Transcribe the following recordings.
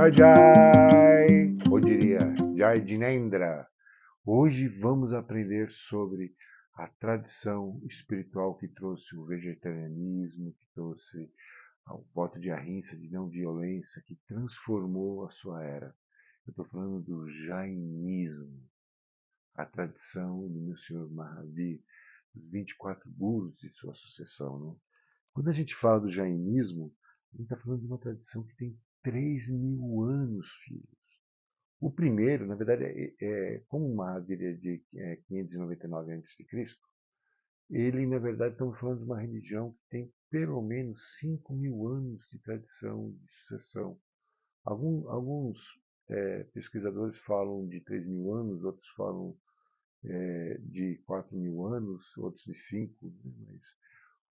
Jai Jai, ou diria Jai Jinendra. Hoje vamos aprender sobre a tradição espiritual que trouxe o vegetarianismo, que trouxe o voto de ahimsa, de não violência, que transformou a sua era. Eu estou falando do Jainismo, a tradição do meu senhor Mahavir, dos 24 gurus de sua sucessão. Né? Quando a gente fala do Jainismo, a gente está falando de uma tradição que tem 3.000 anos, filhos. O primeiro, na verdade, como o Mahavir é de 599 a.C., ele, na verdade, estamos falando de uma religião que tem pelo menos 5.000 anos de tradição, de sucessão. Alguns pesquisadores falam de 3.000 anos, outros falam de 4.000 anos, outros de 5, né? Mas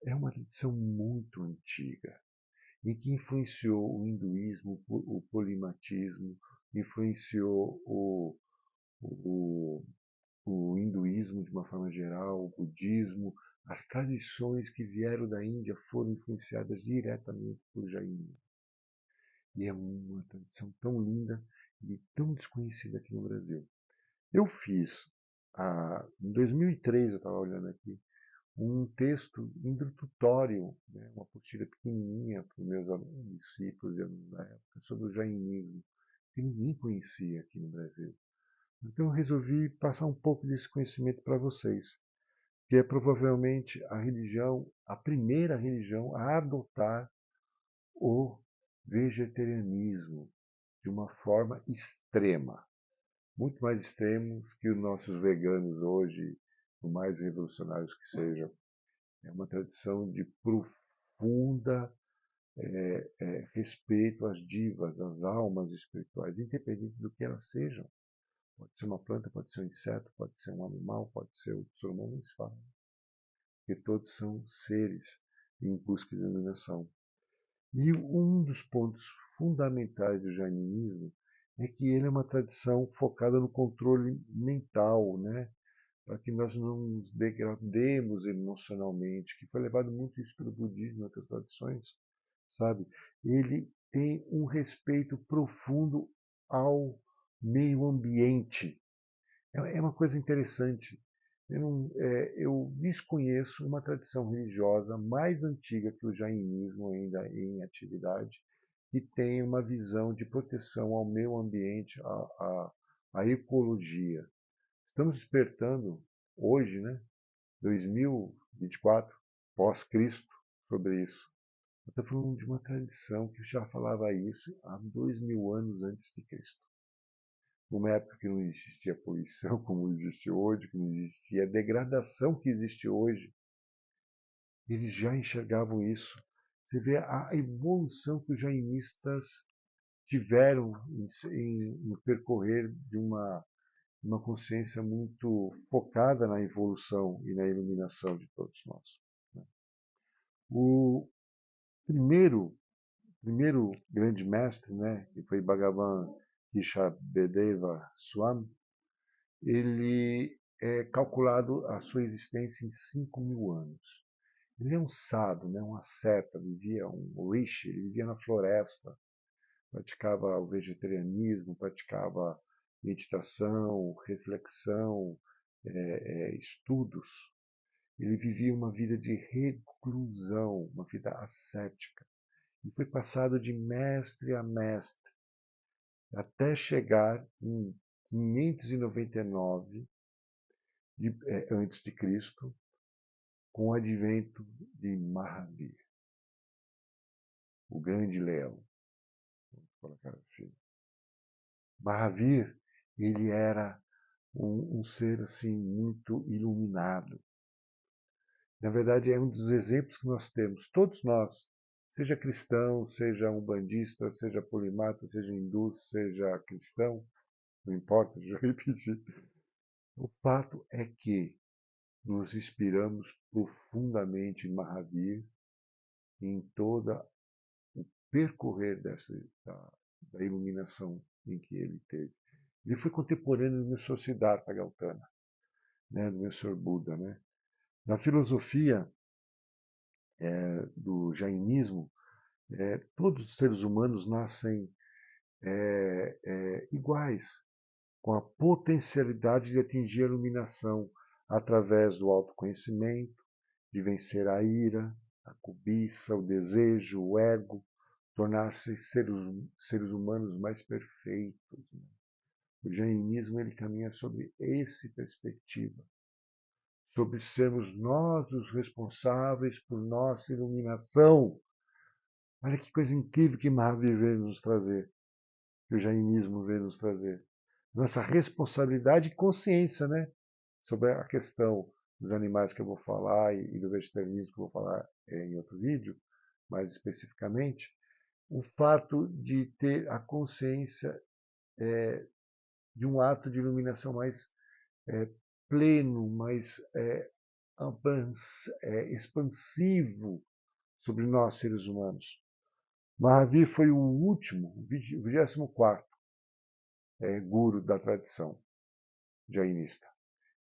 é uma tradição muito antiga, e que influenciou o hinduísmo, o polimatismo, influenciou o, o hinduísmo de uma forma geral, o budismo, as tradições que vieram da Índia foram influenciadas diretamente por Jainismo. E é uma tradição tão linda e tão desconhecida aqui no Brasil. Eu fiz, em 2003, eu estava olhando aqui, um texto introdutório, né, uma apostila pequenininha para os meus alunos, discípulos e alunos da época, sobre o jainismo, que ninguém conhecia aqui no Brasil. Então eu resolvi passar um pouco desse conhecimento para vocês, que é provavelmente a primeira religião a adotar o vegetarianismo de uma forma extrema, muito mais extremos que os nossos veganos hoje, por mais revolucionários que sejam. É uma tradição de profunda respeito às divas, às almas espirituais, independente do que elas sejam. Pode ser uma planta, pode ser um inseto, pode ser um animal, pode ser o ser humano, não se fala. Porque todos são seres em busca de iluminação. E um dos pontos fundamentais do jainismo é que ele é uma tradição focada no controle mental, né? Para que nós não nos degrademos emocionalmente, que foi levado muito isso pelo budismo e outras tradições, sabe? Ele tem um respeito profundo ao meio ambiente. É uma coisa interessante. Eu desconheço uma tradição religiosa mais antiga que o jainismo ainda em atividade, que tem uma visão de proteção ao meio ambiente, à ecologia. Estamos despertando hoje, né, 2024, pós-Cristo, sobre isso. Eu estou falando de uma tradição que já falava isso há 2.000 anos antes de Cristo. Numa época que não existia poluição como existe hoje, que não existia a degradação que existe hoje, eles já enxergavam isso. Você vê a evolução que os jainistas tiveram no percorrer de uma consciência muito focada na evolução e na iluminação de todos nós. Né? O primeiro grande mestre, né, que foi Bhagavan Rishabhadeva Swami, ele é calculado a sua existência em 5.000 anos. Ele é um sadhu, né, um asceta, um rishi, ele vivia na floresta, praticava o vegetarianismo, praticava meditação, reflexão, estudos. Ele vivia uma vida de reclusão, uma vida ascética. E foi passado de mestre a mestre, até chegar em 599 antes de Cristo, com o advento de Mahavir, o grande leão. Vamos colocar assim. Mahavir, ele era um ser assim muito iluminado. Na verdade, é um dos exemplos que nós temos, todos nós, seja cristão, seja umbandista, seja polimata, seja hindu, seja cristão, não importa, já repeti. O fato é que nos inspiramos profundamente em Mahavir, em todo o percorrer da iluminação em que ele teve. Ele foi contemporâneo do meu Sr. Siddhartha Gautama, né, do meu Sr. Buda. Né? Na filosofia do jainismo, todos os seres humanos nascem iguais, com a potencialidade de atingir a iluminação através do autoconhecimento, de vencer a ira, a cobiça, o desejo, o ego, tornar-se seres humanos mais perfeitos. O jainismo ele caminha sobre essa perspectiva, sobre sermos nós os responsáveis por nossa iluminação. Olha que coisa incrível que Mahavir veio nos trazer, que o jainismo veio nos trazer. Nossa responsabilidade e consciência, né? Sobre a questão dos animais que eu vou falar e do vegetarianismo que eu vou falar em outro vídeo, mais especificamente, o fato de ter a consciência de um ato de iluminação mais é, pleno, mais expansivo sobre nós, seres humanos. Mahavir foi o último, o 24º guru da tradição jainista.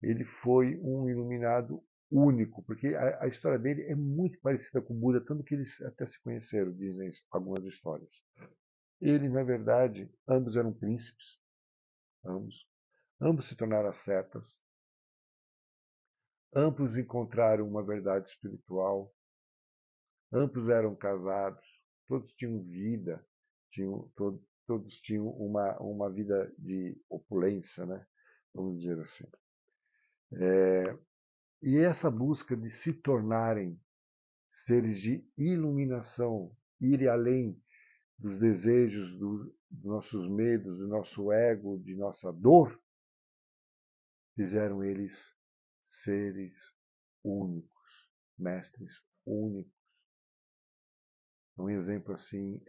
Ele foi um iluminado único, porque a história dele é muito parecida com o Buda, tanto que eles até se conheceram, dizem algumas histórias. Ele, na verdade, ambos eram príncipes, ambos se tornaram ascetas, ambos encontraram uma verdade espiritual, ambos eram casados, todos tinham vida, todos tinham uma vida de opulência, né? Vamos dizer assim. E essa busca de se tornarem seres de iluminação, ir além dos desejos, dos nossos medos, do nosso ego, de nossa dor, fizeram eles seres únicos, mestres únicos. Um exemplo assim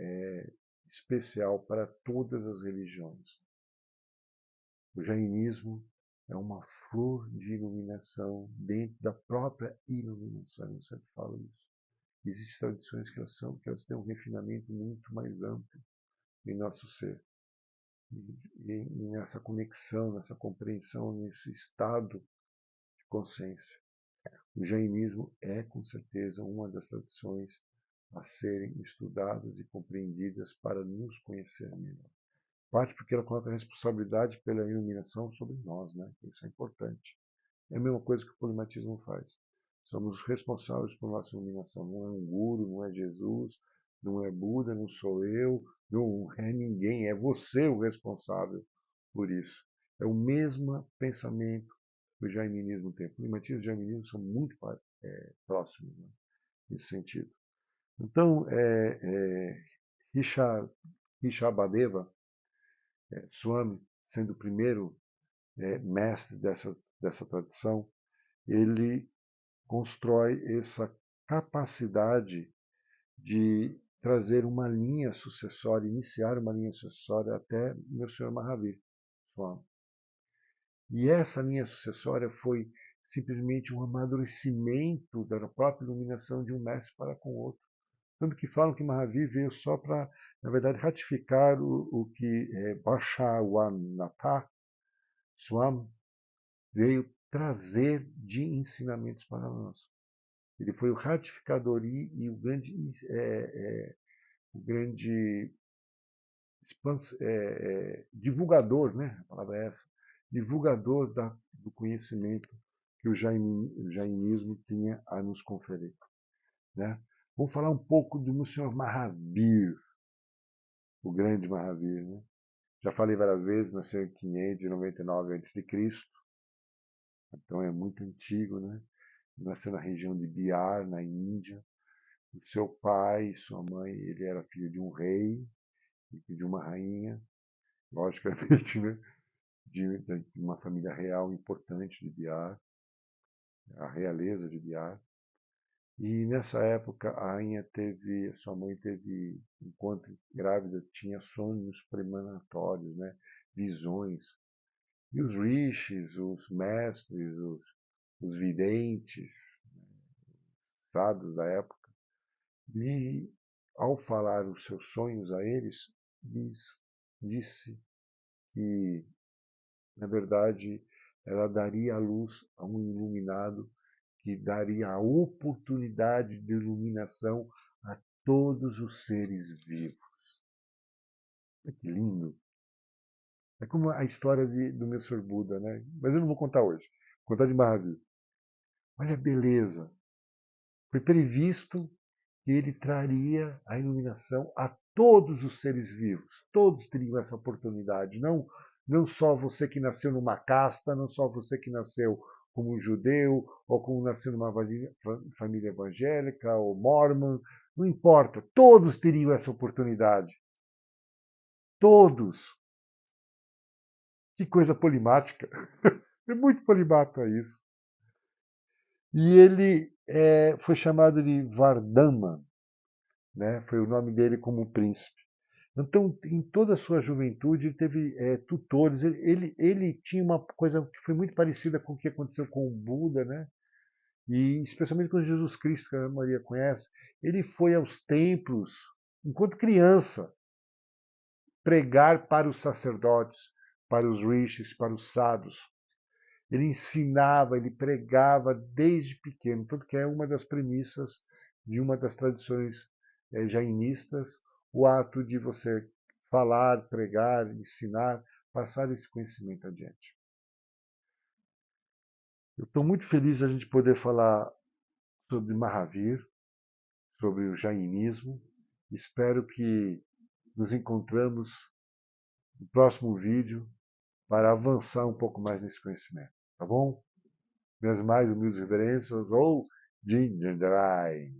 especial para todas as religiões. O jainismo é uma flor de iluminação dentro da própria iluminação, eu sempre falo isso. Existem tradições que elas têm um refinamento muito mais amplo em nosso ser. E nessa conexão, nessa compreensão, nesse estado de consciência. O jainismo é, com certeza, uma das tradições a serem estudadas e compreendidas para nos conhecer melhor. Parte porque ela coloca a responsabilidade pela iluminação sobre nós, né? Isso é importante. É a mesma coisa que o polimatismo faz. Somos responsáveis por nossa iluminação. Não é um guru, não é Jesus, não é Buda, não sou eu, não é ninguém. É você o responsável por isso. É o mesmo pensamento que o jainismo tem. O polimatismo e o jainismo são muito próximos, né, nesse sentido. Então, Rishabhadeva Swami, sendo o primeiro mestre dessa tradição, ele constrói essa capacidade de trazer uma linha sucessória, iniciar uma linha sucessória até meu senhor Mahavir Swami. E essa linha sucessória foi simplesmente um amadurecimento da própria iluminação de um mestre para com o outro. Tanto que falam que Mahavir veio só para, na verdade, ratificar o que Bhashavanatha Swami veio trazer de ensinamentos para nós. Ele foi o ratificador e o grande divulgador, né? A palavra é essa, divulgador do conhecimento que o jainismo tinha a nos conferir. Né? Vamos falar um pouco do Sr. Mahavir, o grande Mahavir. Né? Já falei várias vezes, nasceu em 599 a.C., então é muito antigo, né? Nasceu na região de Bihar, na Índia. O seu pai e sua mãe, ele era filho de um rei e de uma rainha, logicamente, né? De uma família real importante de Bihar, a realeza de Bihar. E nessa época sua mãe teve, enquanto grávida, tinha sonhos premonitórios, né? Visões. E os rishis, os mestres, os videntes, sábios da época, e ao falar os seus sonhos a eles, disse que, na verdade, ela daria a luz a um iluminado que daria a oportunidade de iluminação a todos os seres vivos. Que lindo. É como a história do meu Sr. Buda, né? Mas eu não vou contar hoje. Vou contar de Mahavir. Olha a beleza. Foi previsto que ele traria a iluminação a todos os seres vivos. Todos teriam essa oportunidade. Não só você que nasceu numa casta, não só você que nasceu como um judeu, ou como nasceu numa família evangélica, ou mormon, não importa. Todos teriam essa oportunidade. Todos. Que coisa polimática. É muito polimata isso. E ele foi chamado de Vardama, né? Foi o nome dele como príncipe. Então, em toda a sua juventude, ele teve tutores. Ele tinha uma coisa que foi muito parecida com o que aconteceu com o Buda, né? E especialmente com Jesus Cristo, que a Maria conhece. Ele foi aos templos, enquanto criança, pregar para os sacerdotes, para os rishis, para os sadhus. Ele ensinava, ele pregava desde pequeno, tanto que é uma das premissas de uma das tradições jainistas, o ato de você falar, pregar, ensinar, passar esse conhecimento adiante. Eu estou muito feliz de a gente poder falar sobre Mahavir, sobre o jainismo. Espero que nos encontramos no próximo vídeo para avançar um pouco mais nesse conhecimento. Tá bom? Minhas mais humildes reverências ou Jin Jandrai.